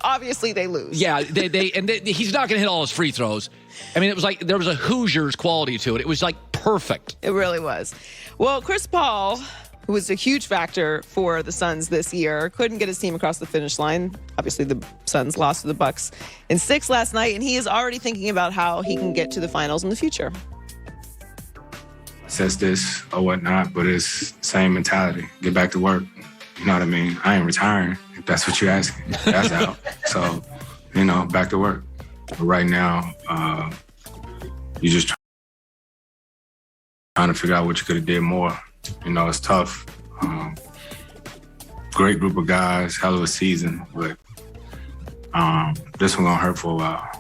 obviously they lose. Yeah, he's not going to hit all his free throws. I mean, it was like there was a Hoosiers quality to it. It was like perfect. It really was. Well, Chris Paul, who was a huge factor for the Suns this year, couldn't get his team across the finish line. Obviously, the Suns lost to the Bucks in 6 last night, and he is already thinking about how he can get to the finals in the future. Says this or whatnot, but it's same mentality. Get back to work. You know what I mean? I ain't retiring, if that's what you're asking. That's out. So, back to work. But right now, you're just trying to figure out what you could have did more. It's tough. Great group of guys, hell of a season, but this one gonna hurt for a while.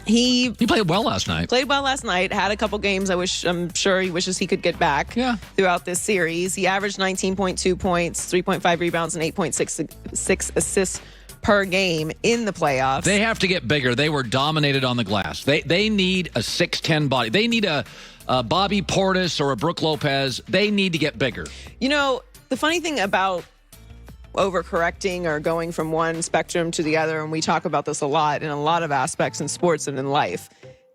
He played well last night. Played well last night. Had a couple games I'm sure he wishes he could get back throughout this series. He averaged 19.2 points, 3.5 rebounds, and 8.6 assists per game in the playoffs. They have to get bigger. They were dominated on the glass. They need a 6'10 body. They need a Bobby Portis or a Brook Lopez. They need to get bigger. The funny thing about overcorrecting or going from one spectrum to the other, and we talk about this a lot in a lot of aspects in sports and in life,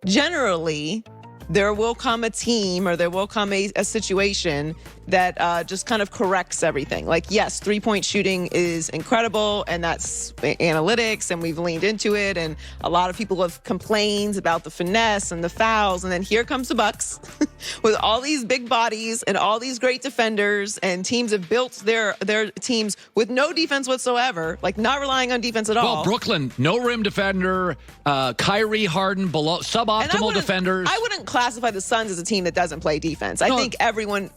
generally there will come a team or there will come a situation that just kind of corrects everything. Like, yes, three-point shooting is incredible, and that's analytics, and we've leaned into it, and a lot of people have complained about the finesse and the fouls, and then here comes the Bucks with all these big bodies and all these great defenders, and teams have built their teams with no defense whatsoever, like not relying on defense at all. Well, Brooklyn, no rim defender, Kyrie Harden, suboptimal defenders. I wouldn't classify the Suns as a team that doesn't play defense. I think everyone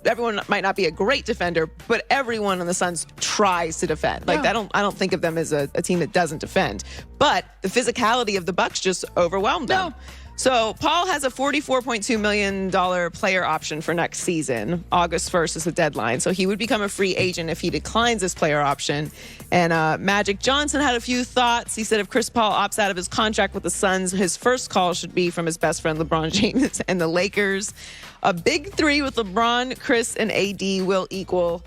might not be a great defender, but everyone on the Suns tries to defend. Like, I don't think of them as a team that doesn't defend. But the physicality of the Bucks just overwhelmed them. So Paul has a $44.2 million player option for next season. August 1st is the deadline. So he would become a free agent if he declines this player option. And Magic Johnson had a few thoughts. He said if Chris Paul opts out of his contract with the Suns, his first call should be from his best friend LeBron James and the Lakers. A big three with LeBron, Chris, and AD will equal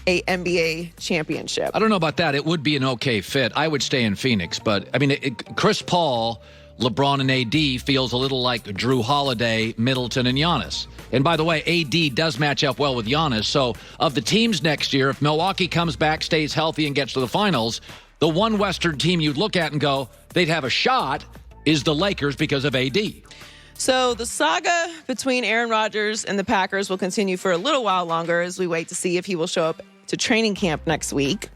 a NBA championship. I don't know about that. It would be an okay fit. I would stay in Phoenix. But, I mean, Chris Paul, LeBron, and AD feels a little like Drew Holiday, Middleton, and Giannis. And by the way, AD does match up well with Giannis. So of the teams next year, if Milwaukee comes back, stays healthy, and gets to the finals, the one Western team you'd look at and go, they'd have a shot, is the Lakers because of AD. So the saga between Aaron Rodgers and the Packers will continue for a little while longer as we wait to see if he will show up to training camp next week.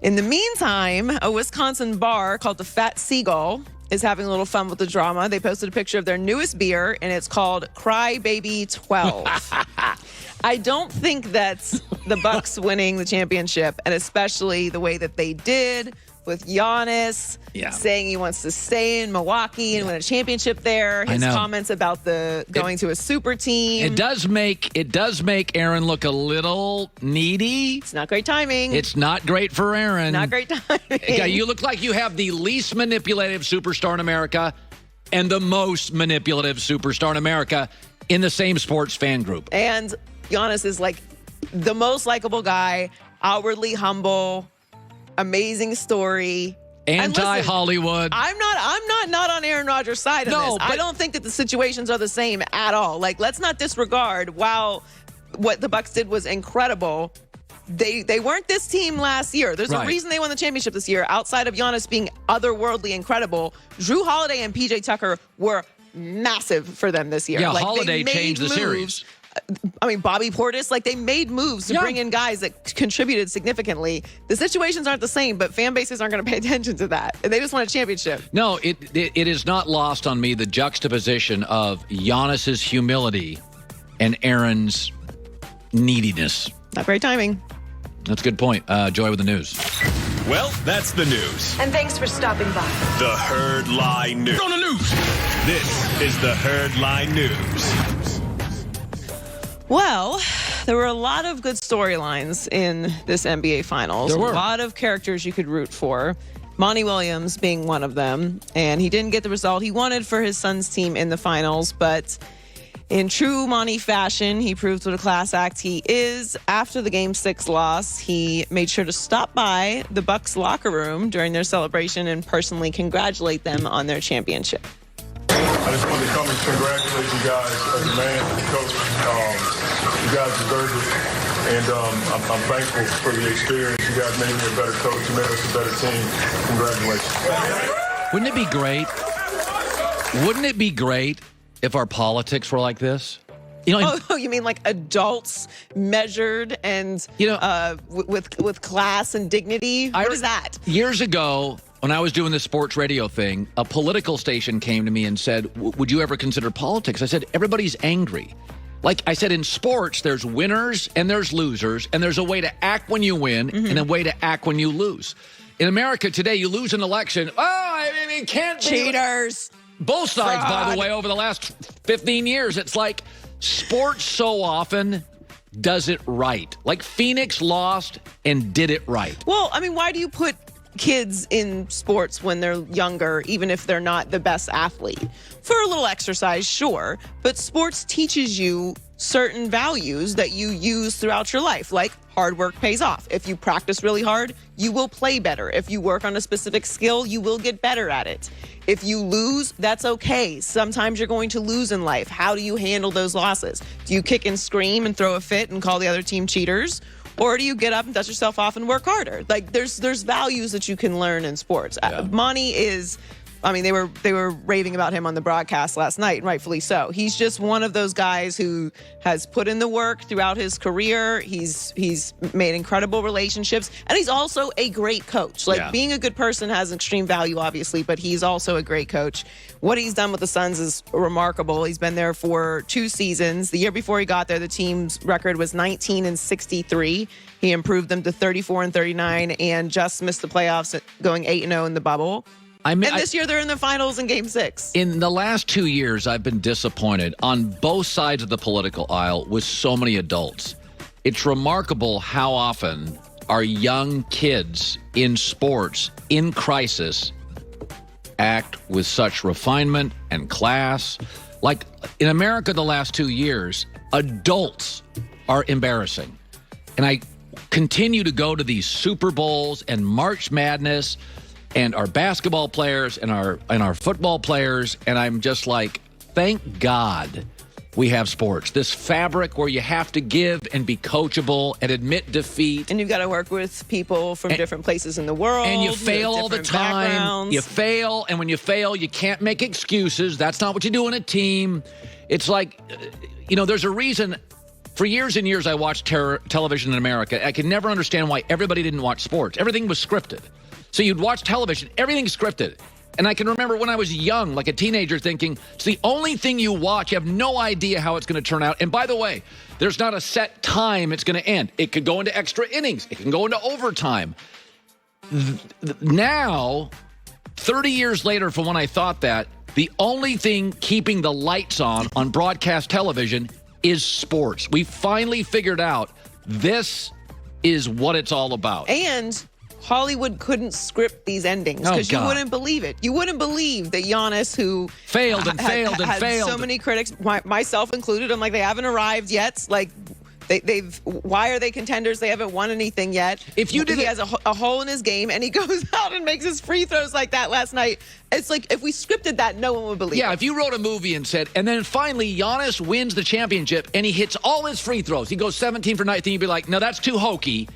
In the meantime, a Wisconsin bar called the Fat Seagull is having a little fun with the drama. They posted a picture of their newest beer, and it's called Cry Baby 12. I don't think that's the Bucks winning the championship, and especially the way that they did with Giannis saying he wants to stay in Milwaukee and win a championship there. His comments about going to a super team. It does make Aaron look a little needy. It's not great timing. It's not great for Aaron. Not great timing. Yeah, you look like you have the least manipulative superstar in America and the most manipulative superstar in America in the same sports fan group. And Giannis is like the most likable guy, outwardly humble, amazing story. Anti-Hollywood. I'm not on Aaron Rodgers' side of this. I don't think that the situations are the same at all. Like, let's not disregard, while what the Bucks did was incredible, they weren't this team last year. There's a reason they won the championship this year. Outside of Giannis being otherworldly incredible, Drew Holiday and PJ Tucker were massive for them this year. Yeah, like, Holiday changed the series. I mean, Bobby Portis, like, they made moves to bring in guys that contributed significantly. The situations aren't the same, but fan bases aren't going to pay attention to that. And they just won a championship. No, it is not lost on me the juxtaposition of Giannis's humility and Aaron's neediness. Not great timing. That's a good point. Joy with the news. Well, that's the news. And thanks for stopping by. The Herd Lie News. On the news. This is the Herd Lie News. Well, there were a lot of good storylines in this NBA Finals. There were. A lot of characters you could root for. Monty Williams being one of them. And he didn't get the result he wanted for his son's team in the finals. But In true Monty fashion, he proves what a class act he is. After the Game 6 loss, he made sure to stop by the Bucks locker room during their celebration and personally congratulate them on their championship. I just wanted to come and congratulate you guys as a man, as a coach. You guys deserve it, and I'm thankful for the experience. You guys made me a better coach. You made us a better team. Congratulations. Wouldn't it be great? Wouldn't it be great if our politics were like this? You know, Oh, you mean like adults measured and with class and dignity? What is that? Years ago, when I was doing the sports radio thing, a political station came to me and said, would you ever consider politics? I said, everybody's angry. Like I said, in sports, there's winners and there's losers, and there's a way to act when you win and a way to act when you lose. In America today, you lose an election. Oh, I mean, it can't be. Cheaters. Both sides, by the way, over the last 15 years, it's like sports so often does it right. Like Phoenix lost and did it right. Well, I mean, why do you put kids in sports when they're younger, even if they're not the best athlete? For a little exercise, sure, but sports teaches you certain values that you use throughout your life, like hard work pays off. If you practice really hard, you will play better. If you work on a specific skill, you will get better at it. If you lose, that's okay. Sometimes you're going to lose in life. How do you handle those losses? Do you kick and scream and throw a fit and call the other team cheaters? Or do you get up and dust yourself off and work harder? Like there's values that you can learn in sports. Yeah. Monty is, I mean, they were raving about him on the broadcast last night, and rightfully so. He's just one of those guys who has put in the work throughout his career. He's made incredible relationships, and he's also a great coach. Like being a good person has extreme value, obviously, but he's also a great coach. What he's done with the Suns is remarkable. He's been there for 2 seasons. The year before he got there, the team's record was 19-63. He improved them to 34-39 and just missed the playoffs, going 8-0 in the bubble. And this year they're in the finals in Game 6. In the last 2 years, I've been disappointed on both sides of the political aisle with so many adults. It's remarkable how often our young kids in sports, in crisis, act with such refinement and class. Like in America the last 2 years, adults are embarrassing. And I continue to go to these Super Bowls and March Madness and our basketball players and our football players, and I'm just like, thank God we have sports. This fabric where you have to give and be coachable and admit defeat. And you've got to work with people from different places in the world. And you fail all the time. Backgrounds. You fail, and when you fail, you can't make excuses. That's not what you do in a team. It's like, there's a reason. For years and years, I watched television in America. I could never understand why everybody didn't watch sports. Everything was scripted. So you'd watch television, everything's scripted. And I can remember when I was young, like a teenager, thinking, it's the only thing you watch. You have no idea how it's going to turn out. And by the way, there's not a set time it's going to end. It could go into extra innings. It can go into overtime. Now, 30 years later from when I thought that, the only thing keeping the lights on broadcast television is sports. We finally figured out this is what it's all about. And Hollywood couldn't script these endings because you wouldn't believe it. You wouldn't believe that Giannis, who failed and failed. So many critics, myself included, I'm like, they haven't arrived yet. Like, why are they contenders? They haven't won anything yet. He has a hole in his game, and he goes out and makes his free throws like that last night. It's like, if we scripted that, no one would believe it. Yeah, if you wrote a movie and said, and then finally Giannis wins the championship, and he hits all his free throws. He goes 17 for 19. You'd be like, no, that's too hokey.